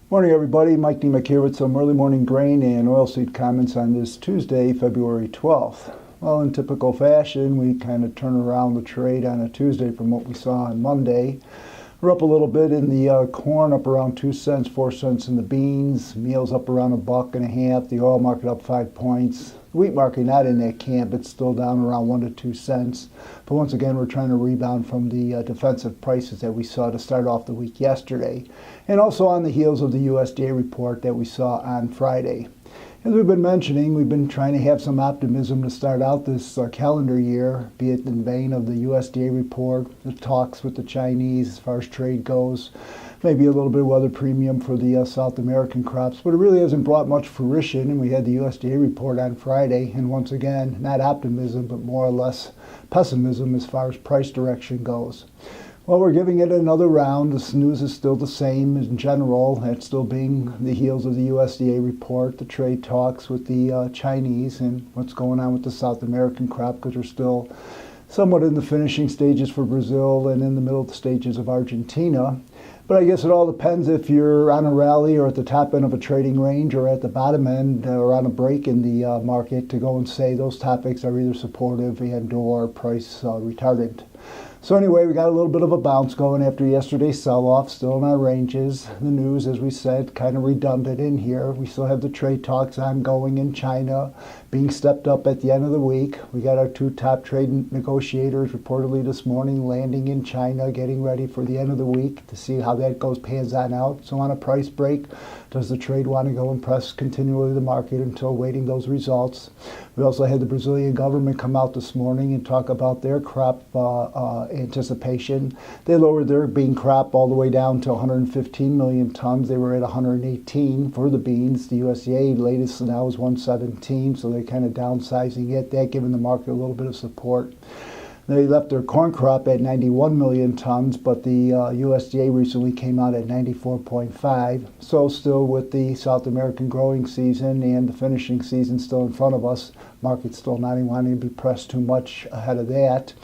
Morning, everybody. Mike Niemiec here with some early morning grain and oilseed comments on this Tuesday, February 12th. Well, in typical fashion, we kind of turn around the trade on a Tuesday from what we saw on Monday. We're up a little bit in the corn, up around 2 cents, 4 cents in the beans. Meal's up around $1.50. The oil market up 5 points. The wheat market not in that camp. It's still down around 1 to 2 cents. But once again, we're trying to rebound from the defensive prices that we saw to start off the week yesterday. And also on the heels of the USDA report that we saw on Friday. As we've been mentioning, we've been trying to have some optimism to start out this calendar year, be it in vein of the USDA report, the talks with the Chinese as far as trade goes, maybe a little bit of weather premium for the South American crops, but it really hasn't brought much fruition. And we had the USDA report on Friday, and once again, not optimism, but more or less pessimism as far as price direction goes. Well, we're giving it another round. The news is still the same in general. It's still being the heels of the USDA report, the trade talks with the Chinese, and what's going on with the South American crop, because we're still somewhat in the finishing stages for Brazil and in the middle stages of Argentina. But I guess it all depends if you're on a rally or at the top end of a trading range or at the bottom end or on a break in the market to go and say those topics are either supportive and or price retardant. So anyway, we got a little bit of a bounce going after yesterday's sell-off, still in our ranges. The news, as we said, kind of redundant in here. We still have the trade talks ongoing in China, being stepped up at the end of the week. We got our two top trade negotiators reportedly this morning landing in China, getting ready for the end of the week to see how that goes, pans on out. So on a price break, does the trade want to go and press continually the market until waiting those results? We also had the Brazilian government come out this morning and talk about their crop anticipation. They lowered their bean crop all the way down to 115 million tons. They were at 118 for the beans. The USDA latest now is 117, so they're kind of downsizing it. That giving the market a little bit of support. They left their corn crop at 91 million tons, but the USDA recently came out at 94.5. So still with the South American growing season and the finishing season still in front of us, market's still not wanting to be pressed too much ahead of that.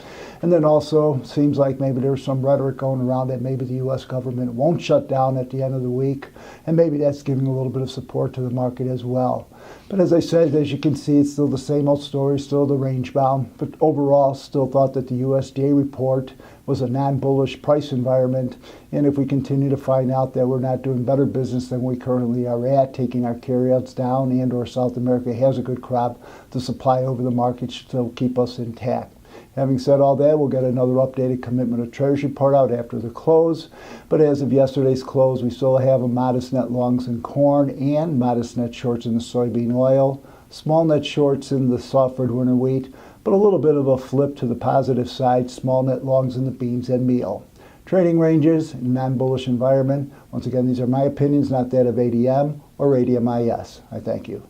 And then also seems like maybe there's some rhetoric going around that maybe the U.S. government won't shut down at the end of the week, and maybe that's giving a little bit of support to the market as well. But as I said, as you can see, it's still the same old story, still the range bound. But overall, still thought that the USDA report was a non-bullish price environment. And if we continue to find out that we're not doing better business than we currently are at, taking our carryouts down and or South America has a good crop, the supply over the market should still keep us intact. Having said all that, we'll get another updated commitment of Treasury report out after the close. But as of yesterday's close, we still have a modest net longs in corn and modest net shorts in the soybean oil, small net shorts in the soft-red winter wheat, but a little bit of a flip to the positive side, small net longs in the beans and meal. Trading ranges in non-bullish environment. Once again, these are my opinions, not that of ADM or ADMIS. I thank you.